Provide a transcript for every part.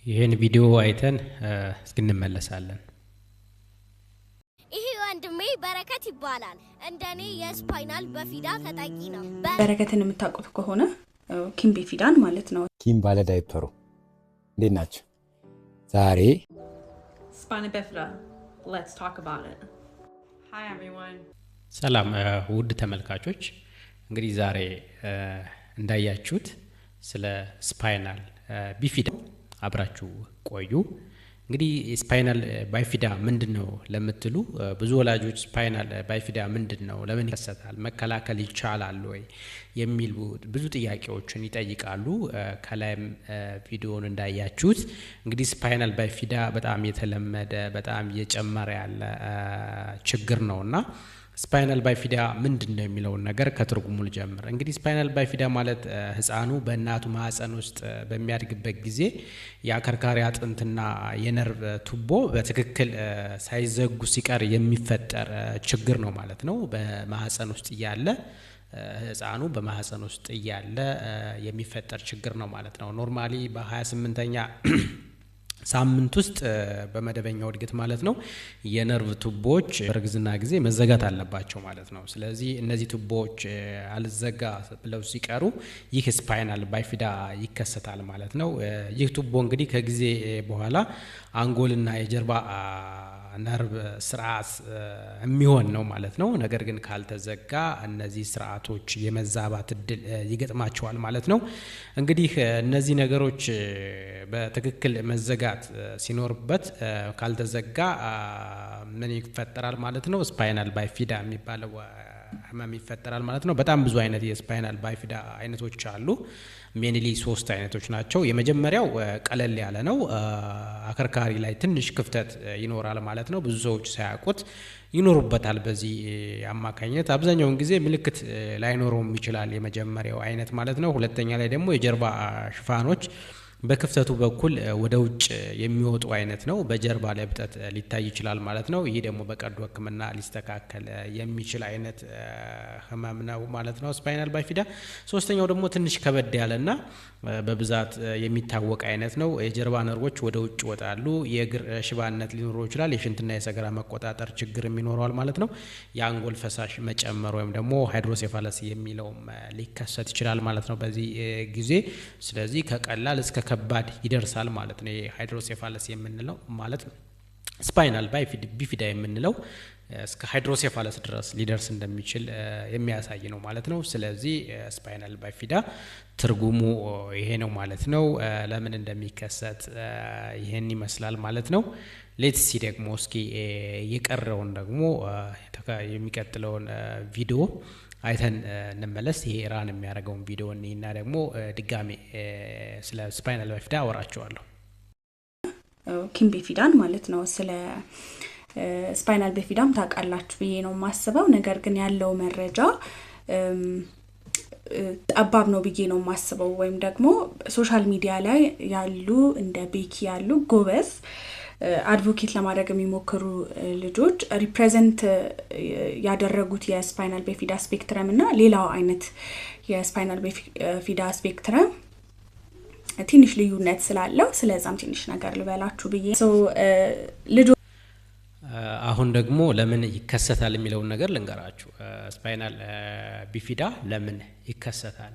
ይሄን ቪዲዮ አይተን እስክንመለሳለን። ይሄ ወንድሜ በረከት ይባላል። እንደኔ የስፓይናል በፊዳ ተጠቂ ነው። በረከትን የምታውቁት ከሆነ ኪም በፊዳን ማለት ነው። ኪም ባለ ዳይፐሩ እንዴት ናቸው? ዛሬ Spina bifida. Let's talk about it. Hi everyone. ሰላም ውድ ተመልካቾች፣ እንግዲህ ዛሬ እንዳያችሁት ስለ ስፓይናል ቢፊዳ አብራችሁ ቆዩ። እንግዲህ ስፓይናል ባይፊዳ ምንድነው ለምትሉ ብዙ ወላጆች ስፓይናል ባይፊዳ ምንድነው፣ ለምን ይከሰታል፣ መከላከል ይቻላል ወይ የሚሉ ብዙ ጥያቄዎችን ይጠይቃሉ። ከላይም ቪዲዮውን እንዳያችሁት እንግዲህ ስፓይናል ባይፊዳ በጣም የተለመደ በጣም እየጨመረ ያለ ችግር ነውና ስፓይናል ባይፊዳ ምንድነው የሚለው ነገር ከትርጉሙ ልጀምር። እንግዲህ ስፓይናል ባይፊዳ ማለት ህፃኑ በእናቱ ማህፀን ውስጥ በሚያድግበት ጊዜ የአከርካሪ አጥንትና የነርቭ ቱቦ በትክክል ሳይዘጉ ሲቀር የሚፈጠር ችግር ነው ማለት ነው። በማህፀን ውስጥ ያለ ህፃኑ በማህፀን ውስጥ ያለ የሚፈጠር ችግር ነው ማለት ነው። ኖርማሊ በ28ኛ ሳምንት ውስጥ በመደበኛው እድገት ማለት ነው የነርቭ ቱቦዎች በእርግዝና ጊዜ መዘጋት አለባቸው ማለት ነው። ስለዚህ እነዚህ ቱቦዎች አልዘጋ ብለው ሲቀሩ ይህ ስፓይናል ባይፊዳ ይከሰታል ማለት ነው። ይህ ቱቦ እንግዲህ ከጊዜ በኋላ አንጎልና የጀርባ ነርቭ ስርዓት የሚሆን ነው ማለት ነው። ነገር ግን ካልተዘጋ እነዚህ ስርዓቶች የመዛባት እድል ይገጥማቸዋል ማለት ነው። እንግዲህ እነዚህ ነገሮች በትክክል መዘጋት ሲኖርበት ካልተዘጋ ምን ይፈጠራል ማለት ነው? ስፓይናል ባይፊዳ የሚባለው ህመም ይፈጠራል ማለት ነው። በጣም ብዙ አይነት የስፓይናል ባይፊዳ አይነቶች አሉ። ሜንሊ 3 አይነቶች ናቸው። የመጀመሪያው ቀለል ያለ ነው። አከርካሪ ላይ ትንሽ ክፍተት ይኖራል ማለት ነው። ብዙ ሰዎች ሳያውቁት ይኖሩበታል። በዚህ አማካኝነት አብዛኛውን ጊዜ ምልክት ላይኖረውም ይችላል፣ የመጀመሪያው አይነት ማለት ነው። ሁለተኛ ላይ ደግሞ የጀርባ ሽፋኖች በክፍተቱ በኩል ወደ ውጭ የሚወጡ አይነት ነው። በጀርባ ላይ እብጠት ሊታይ ይችላል ማለት ነው። ይሄ ደግሞ በቀዶ ሕክምና ሊስተካከል የሚችል አይነት ህመም ነው ማለት ነው ስፓይናል ባይፊዳ። ሶስተኛው ደግሞ ትንሽ ከበድ ያለና በብዛት የሚታወቅ አይነት ነው። የጀርባ ነርቮች ወደ ውጭ ይወጣሉ። የእግር ሽባነት ሊኖረው ይችላል። የሽንትና የሰገራ መቆጣጠር ችግርም ይኖረዋል ማለት ነው። የአንጎል ፈሳሽ መጨመር ወይም ደግሞ ሃይድሮሴፋለስ የሚለውም ሊከሰት ይችላል ማለት ነው በዚህ ጊዜ። ስለዚህ ከቀላል እስከ ከባድ ይደርሳል ማለት ነው። ሃይድሮሴፋለስ የምንለው ማለት ስፓይናል ቢፊዳ የምንለው እስከ ሃይድሮሴፋለስ ድረስ ሊደርስ እንደሚችል የሚያሳይ ነው ማለት ነው። ስለዚህ ስፓይናል ባይፊዳ ትርጉሙ ይሄ ነው ማለት ነው። ለምን እንደሚከሰት ይሄን ይመስላል ማለት ነው። ሌትስ ሲ ደግሞ እስኪ የቀረውን ደግሞ የሚቀጥለውን ቪዲዮ አይተን እንመለስ። ይሄ ራን የሚያደርገውን ቪዲዮ እና ደግሞ ድጋሜ ስለ ስፓይናል ባይፊዳ አወራቸዋለሁ። ኪም በፊዳን ማለት ነው። ስለ ስፓይናል በፊዳም ታውቃላችሁ ብዬ ነው የማስበው። ነገር ግን ያለው መረጃ ጠባብ ነው ብዬ ነው የማስበው። ወይም ደግሞ ሶሻል ሚዲያ ላይ ያሉ እንደ ቤኪ ያሉ ጎበዝ አድቮኬት ለማድረግ የሚሞክሩ ልጆች ሪፕሬዘንት ያደረጉት የስፓይናል በፊዳ ስፔክትረም እና ሌላው አይነት የስፓይናል በፊዳ ስፔክትረም ትንሽ ልዩነት ስላለው ስለዛም ትንሽ ነገር ልበላችሁ ብዬ ልጆች አሁን ደግሞ ለምን ይከሰታል የሚለውን ነገር ልንገራችሁ። ስፓይናል ቢፊዳ ለምን ይከሰታል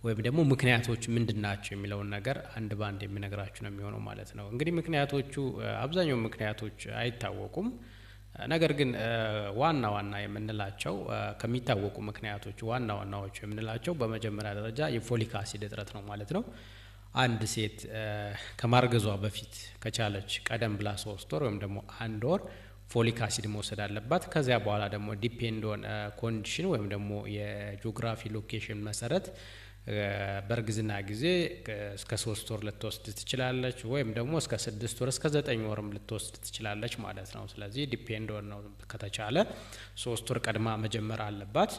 ወይም ደግሞ ምክንያቶች ምንድናቸው የሚለውን ነገር አንድ ባንድ የሚነግራችሁ ነው የሚሆነው ማለት ነው። እንግዲህ ምክንያቶቹ አብዛኛው ምክንያቶች አይታወቁም። ነገር ግን ዋና ዋና የምንላቸው ከሚታወቁ ምክንያቶች ዋና ዋናዎቹ የምንላቸው በመጀመሪያ ደረጃ የፎሊክ አሲድ እጥረት ነው ማለት ነው። አንድ ሴት ከማርገዟ በፊት ከቻለች ቀደም ብላ 3 ወር ወይም ደግሞ 1 ወር ፎሊክ አሲድ መውሰድ አለባት። ከዚያ በኋላ ደግሞ ዲፔንድ ኦን ኮንዲሽን ወይም ደግሞ የጂኦግራፊ ሎኬሽን መሰረት በእርግዝና ጊዜ እስከ 3 ወር ልትወስድ ትችላለች፣ ወይም ደግሞ እስከ 6 ወር እስከ 9 ወርም ልትወስድ ትችላለች ማለት ነው። ስለዚህ ዲፔንድ ኦን ነው። ከተቻለ 3 ወር ቀድማ መጀመር አለባት፣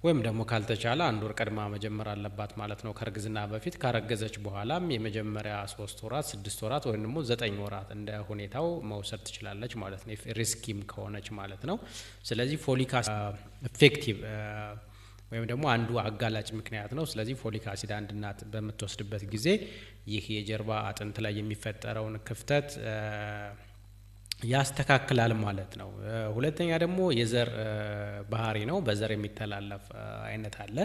ወይም ደግሞ ካልተቻለ 1 ወር ቀድማ መጀመር አለባት ማለት ነው ከእርግዝና በፊት። ካረገዘች በኋላም የመጀመሪያ 3 ወራት 6 ወራት ወይም ደግሞ 9 ወራት እንደ ሁኔታው መውሰድ ትችላለች ማለት ነው፣ ሪስኪም ከሆነች ማለት ነው። ስለዚህ ፎሊክ አሲድ ኢፌክቲቭ ወይም ደግሞ አንዱ አጋላጭ ምክንያት ነው። ስለዚህ ፎሊክ አሲድ አንድ እናት በምትወስድበት ጊዜ ይህ የጀርባ አጥንት ላይ የሚፈጠረውን ክፍተት ያስተካክላል ማለት ነው። ሁለተኛ ደግሞ የዘር ባህሪ ነው፣ በዘር የሚተላለፍ አይነት አለ።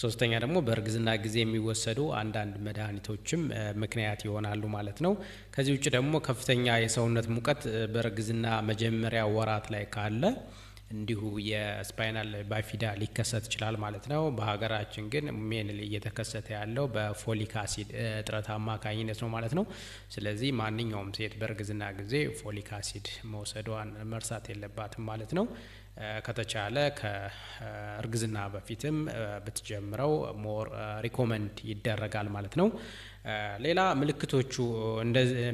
ሶስተኛ ደግሞ በእርግዝና ጊዜ የሚወሰዱ አንዳንድ መድኃኒቶችም ምክንያት ይሆናሉ ማለት ነው። ከዚህ ውጭ ደግሞ ከፍተኛ የሰውነት ሙቀት በእርግዝና መጀመሪያ ወራት ላይ ካለ እንዲሁ የስፓይናል ባይፊዳ ሊከሰት ይችላል ማለት ነው። በሀገራችን ግን ሜንሊ እየተከሰተ ያለው በፎሊክ አሲድ እጥረት አማካኝነት ነው ማለት ነው። ስለዚህ ማንኛውም ሴት በእርግዝና ጊዜ ፎሊክ አሲድ መውሰዷን መርሳት የለባትም ማለት ነው። ከተቻለ ከእርግዝና በፊትም ብትጀምረው ሞር ሪኮመንድ ይደረጋል ማለት ነው። ሌላ ምልክቶቹ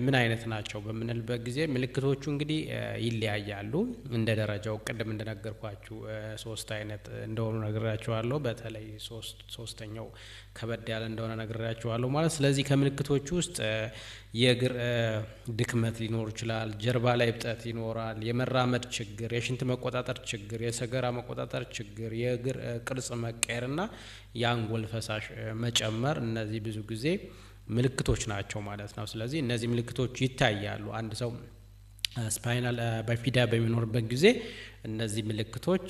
ምን አይነት ናቸው በምንልበት ጊዜ ምልክቶቹ እንግዲህ ይለያያሉ እንደ ደረጃው። ቅድም እንደነገርኳችሁ 3 አይነት እንደሆኑ ነግራችኋለሁ። በተለይ ሶስተኛው ከበድ ያለ እንደሆነ ነግራችኋለሁ ማለት። ስለዚህ ከምልክቶቹ ውስጥ የእግር ድክመት ሊኖር ይችላል፣ ጀርባ ላይ እብጠት ይኖራል፣ የመራመድ ችግር፣ የሽንት መቆጣጠር ችግር፣ የሰገራ መቆጣጠር ችግር፣ የእግር ቅርጽ መቀየርና የአንጎል ፈሳሽ መጨመር፣ እነዚህ ብዙ ጊዜ ምልክቶች ናቸው ማለት ነው። ስለዚህ እነዚህ ምልክቶች ይታያሉ። አንድ ሰው ስፓይናል ባይፊዳ በሚኖርበት ጊዜ እነዚህ ምልክቶች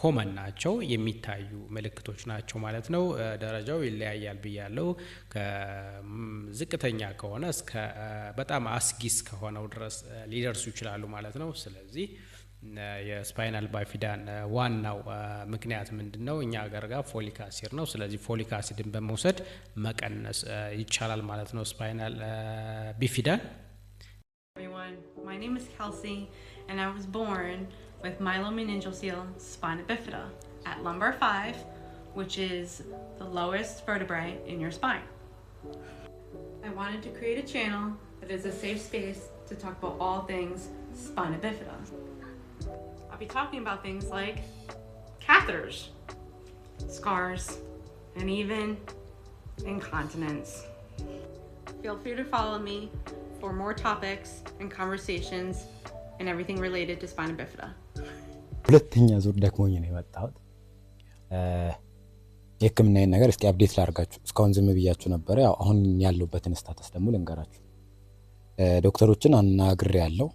ኮመን ናቸው፣ የሚታዩ ምልክቶች ናቸው ማለት ነው። ደረጃው ይለያያል ብያለው። ከዝቅተኛ ከሆነ እስከ በጣም አስጊስ ከሆነው ድረስ ሊደርሱ ይችላሉ ማለት ነው። ስለዚህ የስፓይናል ባይፊዳን ዋናው ምክንያት ምንድነው? እኛ ሀገር ጋር ፎሊክ አሲድ ነው። ስለዚህ ፎሊክ አሲድን በመውሰድ መቀነስ ይቻላል ማለት ነው ስፓይናል ቢፊዳን። Everyone, my name is Kelsey and I was born with myelomeningocele spina bifida at lumbar 5, which is the lowest vertebrae in your spine. I wanted to create a channel that is a safe space to talk about all things spina bifida. I'll be talking about things like catheters, scars, and even incontinence. Feel free to follow me for more topics and conversations and everything related to spina bifida. ሁለተኛ ዙር ደክሞኝ ነው የመጣሁት። የህክምናዬን ነገር እስኪ አፕዴት ላድርጋችሁ። እስካሁን ዝም ብያችሁ ነበር። ያው አሁን ያለሁበትን ስታተስ ደግሞ ልንገራችሁ። ዶክተሮችን አናግሬያለሁ።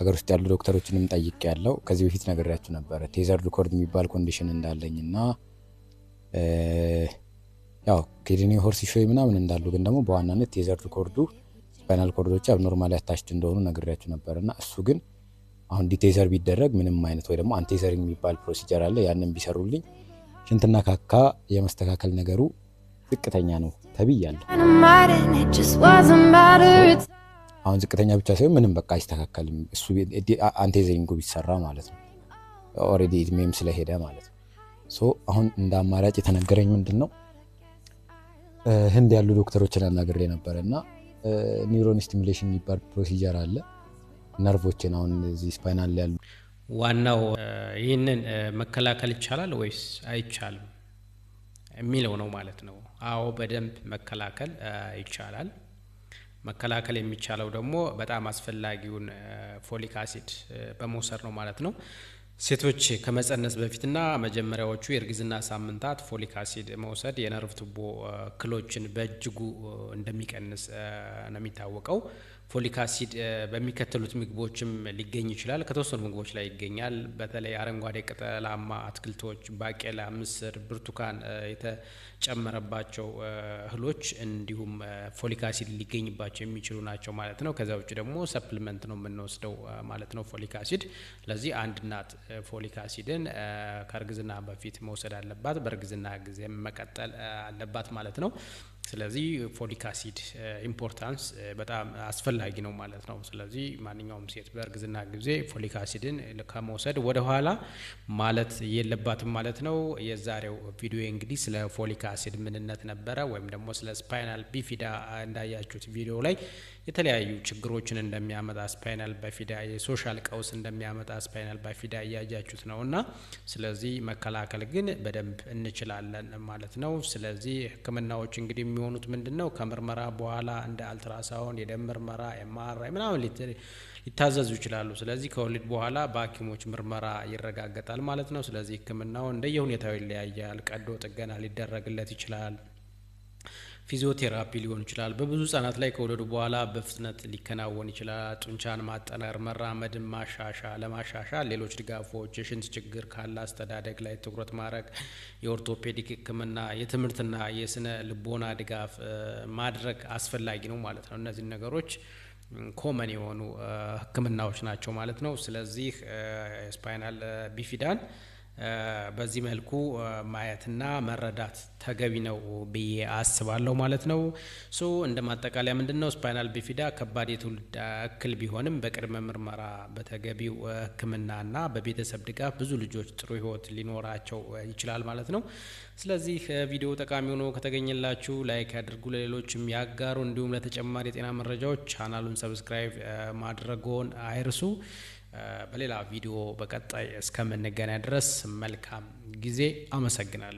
ሀገር ውስጥ ያሉ ዶክተሮችንም ጠይቄያለሁ። ከዚህ በፊት ነግሬያችሁ ነበር ቴዘር ሪኮርድ የሚባል ኮንዲሽን እንዳለኝና ያው ኪድኒ ሆርስ ኢሹ ምናምን እንዳሉ፣ ግን ደግሞ በዋናነት ቴዘር ሪኮርዱ ስፓይናል ኮርዶች አብኖርማሊ አታችድ እንደሆኑ ነግሬያችሁ ነበርና እሱ ግን አሁን ዲቴዘር ቢደረግ ምንም አይነት ወይ ደግሞ አንቴዘሪንግ የሚባል ፕሮሲጀር አለ። ያንን ቢሰሩልኝ ሽንትና ካካ የመስተካከል ነገሩ ዝቅተኛ ነው ተብያለሁ። አሁን ዝቅተኛ ብቻ ሳይሆን ምንም በቃ አይስተካከልም። እሱ አንቴዘሪንጉ ቢሰራ ማለት ነው። ኦሬዲ ኢድሜም ስለሄደ ማለት ነው። ሶ አሁን እንደ አማራጭ የተነገረኝ ምንድነው ህንድ ያሉ ዶክተሮችን አናግሬ ነበርና ኒውሮን ስቲሙሌሽን የሚባል ፕሮሲጀር አለ። ነርቮችን አሁን እዚህ ስፓይናል ላይ ያሉ ዋናው ይህንን መከላከል ይቻላል ወይስ አይቻልም የሚለው ነው ማለት ነው። አዎ በደንብ መከላከል ይቻላል። መከላከል የሚቻለው ደግሞ በጣም አስፈላጊውን ፎሊክ አሲድ በመውሰድ ነው ማለት ነው። ሴቶች ከመጸነስ በፊትና መጀመሪያዎቹ የእርግዝና ሳምንታት ፎሊክ አሲድ መውሰድ የነርቭ ቱቦ ክሎችን በእጅጉ እንደሚቀንስ ነው የሚታወቀው። ፎሊክ አሲድ በሚከተሉት ምግቦችም ሊገኝ ይችላል። ከተወሰኑ ምግቦች ላይ ይገኛል። በተለይ አረንጓዴ ቅጠላማ አትክልቶች፣ ባቄላ፣ ምስር፣ ብርቱካን የተጨመረባቸው እህሎች እንዲሁም ፎሊክ አሲድ ሊገኝባቸው የሚችሉ ናቸው ማለት ነው። ከዛ ውጭ ደግሞ ሰፕሊመንት ነው የምንወስደው ማለት ነው ፎሊክ አሲድ። ስለዚህ አንድ እናት ፎሊክ አሲድን ከእርግዝና በፊት መውሰድ አለባት፣ በእርግዝና ጊዜ መቀጠል አለባት ማለት ነው። ስለዚህ ፎሊክ አሲድ ኢምፖርታንስ በጣም አስፈላጊ ነው ማለት ነው። ስለዚህ ማንኛውም ሴት በእርግዝና ጊዜ ፎሊክ አሲድን ከመውሰድ ወደ ኋላ ማለት የለባትም ማለት ነው። የዛሬው ቪዲዮ እንግዲህ ስለ ፎሊክ አሲድ ምንነት ነበረ፣ ወይም ደግሞ ስለ ስፓይናል ቢፊዳ እንዳያችሁት ቪዲዮ ላይ የተለያዩ ችግሮችን እንደሚያመጣ ስፓይናል ባይፊዳ የሶሻል ቀውስ እንደሚያመጣ ስፓይናል ባይፊዳ እያያችሁት ነውና፣ ስለዚህ መከላከል ግን በደንብ እንችላለን ማለት ነው። ስለዚህ ህክምናዎች እንግዲህ የሚሆኑት ምንድነው ከምርመራ በኋላ እንደ አልትራሳውንድ፣ የደም ምርመራ፣ ኤምአርአይ ምናምን ሊታዘዙ ይችላሉ። ስለዚህ ከወሊድ በኋላ በሐኪሞች ምርመራ ይረጋገጣል ማለት ነው። ስለዚህ ሕክምናው እንደየሁኔታው ይለያያል። ቀዶ ጥገና ሊደረግለት ይችላል። ፊዚዮቴራፒ ሊሆን ይችላል። በብዙ ህጻናት ላይ ከወለዱ በኋላ በፍጥነት ሊከናወን ይችላል። ጡንቻን ማጠናከር፣ መራመድን ለማሻሻል ሌሎች ድጋፎች፣ የሽንት ችግር ካለ አስተዳደግ ላይ ትኩረት ማድረግ፣ የኦርቶፔዲክ ህክምና፣ የትምህርትና የስነ ልቦና ድጋፍ ማድረግ አስፈላጊ ነው ማለት ነው። እነዚህ ነገሮች ኮመን የሆኑ ህክምናዎች ናቸው ማለት ነው። ስለዚህ ስፓይናል ቢፊዳን በዚህ መልኩ ማየትና መረዳት ተገቢ ነው ብዬ አስባለሁ ማለት ነው። ሶ እንደ ማጠቃለያ ምንድነው ስፓይናል ቢፊዳ ከባድ የትውልድ እክል ቢሆንም በቅድመ ምርመራ በተገቢው ህክምናና በቤተሰብ ድጋፍ ብዙ ልጆች ጥሩ ህይወት ሊኖራቸው ይችላል ማለት ነው። ስለዚህ ቪዲዮ ጠቃሚ ሆኖ ከተገኘላችሁ ላይክ ያድርጉ፣ ለሌሎችም ያጋሩ። እንዲሁም ለተጨማሪ የጤና መረጃዎች ቻናሉን ሰብስክራይብ ማድረግዎን አይርሱ። በሌላ ቪዲዮ በቀጣይ እስከምንገናኝ ድረስ መልካም ጊዜ። አመሰግናለሁ።